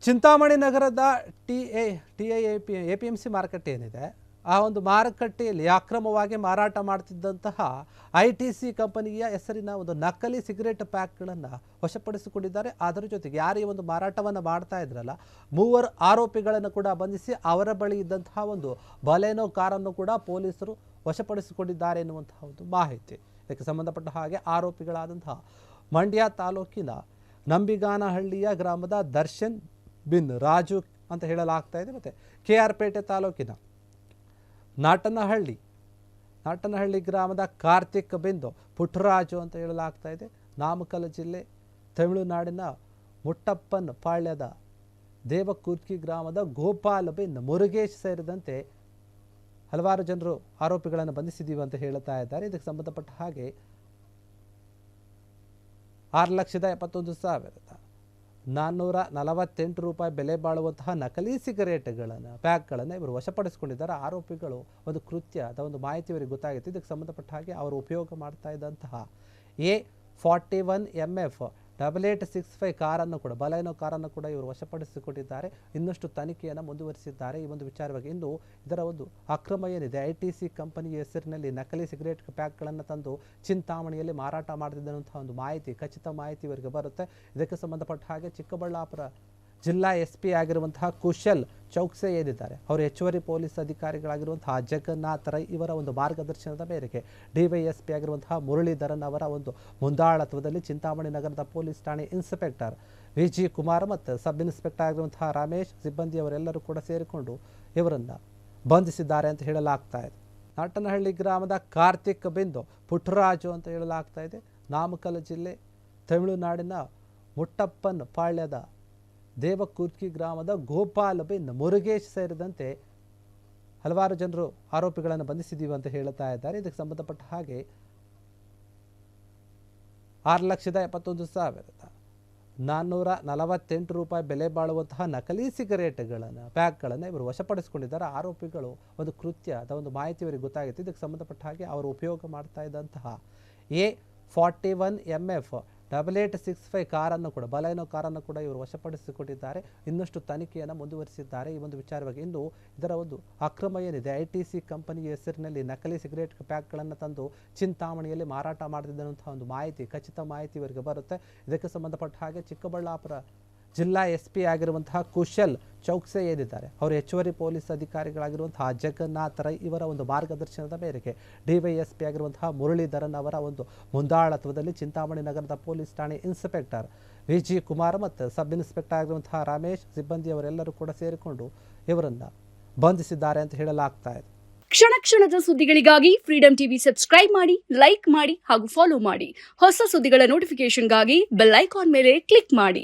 ಚಿಂತಾಮಣಿ ನಗರದ APMC ಮಾರುಕಟ್ಟೆ ಏನಿದೆ ಆ ಒಂದು ಮಾರುಕಟ್ಟೆಯಲ್ಲಿ ಅಕ್ರಮವಾಗಿ ಮಾರಾಟ ಮಾಡ್ತಿದ್ದಂತಹ ITC ಕಂಪನಿಯ ಹೆಸರಿನ ಒಂದು ನಕಲಿ ಸಿಗರೇಟ್ ಪ್ಯಾಕ್ಗಳನ್ನು ವಶಪಡಿಸಿಕೊಂಡಿದ್ದಾರೆ. ಅದರ ಜೊತೆಗೆ ಯಾರು ಈ ಒಂದು ಮಾರಾಟವನ್ನು ಮಾಡ್ತಾ ಇದ್ರಲ್ಲ ಮೂವರು ಆರೋಪಿಗಳನ್ನು ಕೂಡ ಬಂಧಿಸಿ ಅವರ ಬಳಿ ಇದ್ದಂತಹ ಒಂದು ಬಲೆನೋ ಕಾರನ್ನು ಕೂಡ ಪೊಲೀಸರು ವಶಪಡಿಸಿಕೊಂಡಿದ್ದಾರೆ ಎನ್ನುವಂತಹ ಒಂದು ಮಾಹಿತಿ. ಇದಕ್ಕೆ ಸಂಬಂಧಪಟ್ಟ ಹಾಗೆ ಆರೋಪಿಗಳಾದಂತಹ ಮಂಡ್ಯ ತಾಲೂಕಿನ ನಂಬಿಗಾನಹಳ್ಳಿಯ ಗ್ರಾಮದ ದರ್ಶನ್ ಬಿನ್ ರಾಜು ಅಂತ ಹೇಳಲಾಗ್ತಾ ಇದೆ. ಮತ್ತು KR ಪೇಟೆ ತಾಲೂಕಿನ ನಾಟನಹಳ್ಳಿ ಗ್ರಾಮದ ಕಾರ್ತಿಕ್ ಬಿಂದು ಪುಟ್ಟರಾಜು ಅಂತ ಹೇಳಲಾಗ್ತಾ ಇದೆ. ನಾಮಕ್ಕಲ್ ಜಿಲ್ಲೆ ತಮಿಳುನಾಡಿನ ಮುಟ್ಟಪ್ಪನ್ ಪಾಳ್ಯದ ದೇವಕೂರ್ಕಿ ಗ್ರಾಮದ ಗೋಪಾಲ್ ಬಿನ್ ಮುರುಗೇಶ್ ಸೇರಿದಂತೆ ಹಲವಾರು ಜನರು ಆರೋಪಿಗಳನ್ನು ಬಂಧಿಸಿದ್ದೀವಿ ಅಂತ ಹೇಳ್ತಾ ಇದ್ದಾರೆ. ಇದಕ್ಕೆ ಸಂಬಂಧಪಟ್ಟ ಹಾಗೆ 6,71,448 ರೂಪಾಯಿ ಬೆಲೆ ಬಾಳುವಂತಹ ನಕಲಿ ಸಿಗರೇಟ್ಗಳನ್ನು ಪ್ಯಾಕ್ಗಳನ್ನು ಇವರು ವಶಪಡಿಸಿಕೊಂಡಿದ್ದಾರೆ. ಆರೋಪಿಗಳು ಒಂದು ಕೃತ್ಯ ಅಥವಾ ಒಂದು ಮಾಹಿತಿ ಇವರಿಗೆ ಗೊತ್ತಾಗಿತ್ತು. ಇದಕ್ಕೆ ಸಂಬಂಧಪಟ್ಟ ಹಾಗೆ ಅವರು ಉಪಯೋಗ ಮಾಡ್ತಾ ಇದ್ದಂತಹ A41MF 8865 ಕಾರನ್ನು ಕೂಡ ಬಲೆನೋ ಕಾರನ್ನು ಕೂಡ ಇವರು ವಶಪಡಿಸಿಕೊಂಡಿದ್ದಾರೆ. ಇನ್ನಷ್ಟು ತನಿಖೆಯನ್ನು ಮುಂದುವರಿಸಿದ್ದಾರೆ ಈ ಒಂದು ವಿಚಾರವಾಗಿ. ಇನ್ನು ಇದರ ಒಂದು ಅಕ್ರಮ ಏನಿದೆ ITC ಕಂಪನಿಯ ಹೆಸರಿನಲ್ಲಿ ನಕಲಿ ಸಿಗರೇಟ್ ಪ್ಯಾಕ್ಗಳನ್ನು ತಂದು ಚಿಂತಾಮಣಿಯಲ್ಲಿ ಮಾರಾಟ ಮಾಡ್ತಿದ್ದಂತಹ ಒಂದು ಮಾಹಿತಿ, ಖಚಿತ ಮಾಹಿತಿ ಇವರಿಗೆ ಬರುತ್ತೆ. ಇದಕ್ಕೆ ಸಂಬಂಧಪಟ್ಟ ಹಾಗೆ ಚಿಕ್ಕಬಳ್ಳಾಪುರ ಜಿಲ್ಲಾ SP ಆಗಿರುವಂತಹ ಕುಶಲ್ ಚೌಕ್ಸೆ ಏನಿದ್ದಾರೆ ಅವರು ಹೆಚ್ಚುವರಿ ಪೊಲೀಸ್ ಅಧಿಕಾರಿಗಳಾಗಿರುವಂತಹ ಜಗನ್ನಾಥ್ ರೈ ಇವರ ಒಂದು ಮಾರ್ಗದರ್ಶನದ ಮೇರೆಗೆ DYSP ಆಗಿರುವಂತಹ ಮುರಳೀಧರನ್ ಅವರ ಒಂದು ಮುಂದಾಳತ್ವದಲ್ಲಿ ಚಿಂತಾಮಣಿ ನಗರದ ಪೊಲೀಸ್ ಠಾಣೆ ಇನ್ಸ್ಪೆಕ್ಟರ್ VG ಕುಮಾರ್ ಮತ್ತು ಸಬ್ ಇನ್ಸ್ಪೆಕ್ಟರ್ ಆಗಿರುವಂತಹ ರಮೇಶ್ ಸಿಬ್ಬಂದಿಯವರೆಲ್ಲರೂ ಕೂಡ ಸೇರಿಕೊಂಡು ಇವರನ್ನು ಬಂಧಿಸಿದ್ದಾರೆ ಅಂತ ಹೇಳಲಾಗ್ತಾ ಇದೆ. ನಾಟನಹಳ್ಳಿ ಗ್ರಾಮದ ಕಾರ್ತಿಕ್ ಬಿಂದು ಪುಟ್ಟರಾಜು ಅಂತ ಹೇಳಲಾಗ್ತಾ ಇದೆ. ನಾಮಕ್ಕಲ್ ಜಿಲ್ಲೆ ತಮಿಳುನಾಡಿನ ಮುಟ್ಟಪ್ಪನ್ ಪಾಳ್ಯದ ದೇವಕೂರ್ಕಿ ಗ್ರಾಮದ ಗೋಪಾಲ್ ಬಿನ್ ಮುರುಗೇಶ್ ಸೇರಿದಂತೆ ಹಲವಾರು ಜನರು ಆರೋಪಿಗಳನ್ನು ಬಂಧಿಸಿದ್ದೀವಿ ಅಂತ ಹೇಳ್ತಾ ಇದ್ದಾರೆ. ಇದಕ್ಕೆ ಸಂಬಂಧಪಟ್ಟ ಹಾಗೆ 6,71,448 ರೂಪಾಯಿ ಬೆಲೆ ಬಾಳುವಂತಹ ನಕಲಿ ಸಿಗರೇಟ್ಗಳನ್ನು ಪ್ಯಾಕ್ಗಳನ್ನು ಇವರು ವಶಪಡಿಸಿಕೊಂಡಿದ್ದಾರೆ. ಆರೋಪಿಗಳು ಒಂದು ಕೃತ್ಯ ಅಥವಾ ಒಂದು ಮಾಹಿತಿ ಇವರಿಗೆ ಗೊತ್ತಾಗಿತ್ತು. ಇದಕ್ಕೆ ಸಂಬಂಧಪಟ್ಟ ಹಾಗೆ ಅವರು ಉಪಯೋಗ ಮಾಡ್ತಾ ಇದ್ದಂತಹ A41MF 8865 ಕಾರನ್ನು ಕೂಡ ಬಲೆನೋ ಕಾರನ್ನು ಕೂಡ ಇವರು ವಶಪಡಿಸಿಕೊಂಡಿದ್ದಾರೆ. ಇನ್ನಷ್ಟು ತನಿಖೆಯನ್ನು ಮುಂದುವರಿಸಿದ್ದಾರೆ ಈ ಒಂದು ವಿಚಾರವಾಗಿ. ಇನ್ನು ಇದರ ಒಂದು ಅಕ್ರಮ ಏನಿದೆ ITC ಕಂಪನಿಯ ಹೆಸರಿನಲ್ಲಿ ನಕಲಿ ಸಿಗರೇಟ್ ಪ್ಯಾಕ್ಗಳನ್ನು ತಂದು ಚಿಂತಾಮಣಿಯಲ್ಲಿ ಮಾರಾಟ ಮಾಡ್ತಿದ್ದಂತಹ ಒಂದು ಮಾಹಿತಿ, ಖಚಿತ ಮಾಹಿತಿ ಇವರಿಗೆ ಬರುತ್ತೆ. ಇದಕ್ಕೆ ಸಂಬಂಧಪಟ್ಟ ಹಾಗೆ ಚಿಕ್ಕಬಳ್ಳಾಪುರ ಜಿಲ್ಲಾ SP ಆಗಿರುವಂತಹ ಕುಶಲ್ ಚೌಕ್ಸೆ ಏನಿದ್ದಾರೆ ಅವರು ಹೆಚ್ಚುವರಿ ಪೊಲೀಸ್ ಅಧಿಕಾರಿಗಳಾಗಿರುವಂತಹ ಜಗನ್ನಾಥ್ ರೈ ಇವರ ಒಂದು ಮಾರ್ಗದರ್ಶನದ ಮೇರೆಗೆ DYSP ಆಗಿರುವಂತಹ ಮುರಳೀಧರನ್ ಅವರ ಒಂದು ಮುಂದಾಳತ್ವದಲ್ಲಿ ಚಿಂತಾಮಣಿ ನಗರದ ಪೊಲೀಸ್ ಠಾಣೆ ಇನ್ಸ್ಪೆಕ್ಟರ್ VG ಕುಮಾರ್ ಮತ್ತು ಸಬ್ ಇನ್ಸ್ಪೆಕ್ಟರ್ ಆಗಿರುವಂತಹ ರಮೇಶ್ ಸಿಬ್ಬಂದಿಯವರೆಲ್ಲರೂ ಕೂಡ ಸೇರಿಕೊಂಡು ಇವರನ್ನು ಬಂಧಿಸಿದ್ದಾರೆ ಅಂತ ಹೇಳಲಾಗ್ತಾ ಇದೆ. ಕ್ಷಣ ಕ್ಷಣದ ಸುದ್ದಿಗಳಿಗಾಗಿ ಫ್ರೀಡಂ ಟಿವಿ ಸಬ್ಸ್ಕ್ರೈಬ್ ಮಾಡಿ, ಲೈಕ್ ಮಾಡಿ ಹಾಗೂ ಫಾಲೋ ಮಾಡಿ. ಹೊಸ ಸುದ್ದಿಗಳ ನೋಟಿಫಿಕೇಶನ್ಗಾಗಿ ಬೆಲ್ ಐಕಾನ್ ಮೇಲೆ ಕ್ಲಿಕ್ ಮಾಡಿ.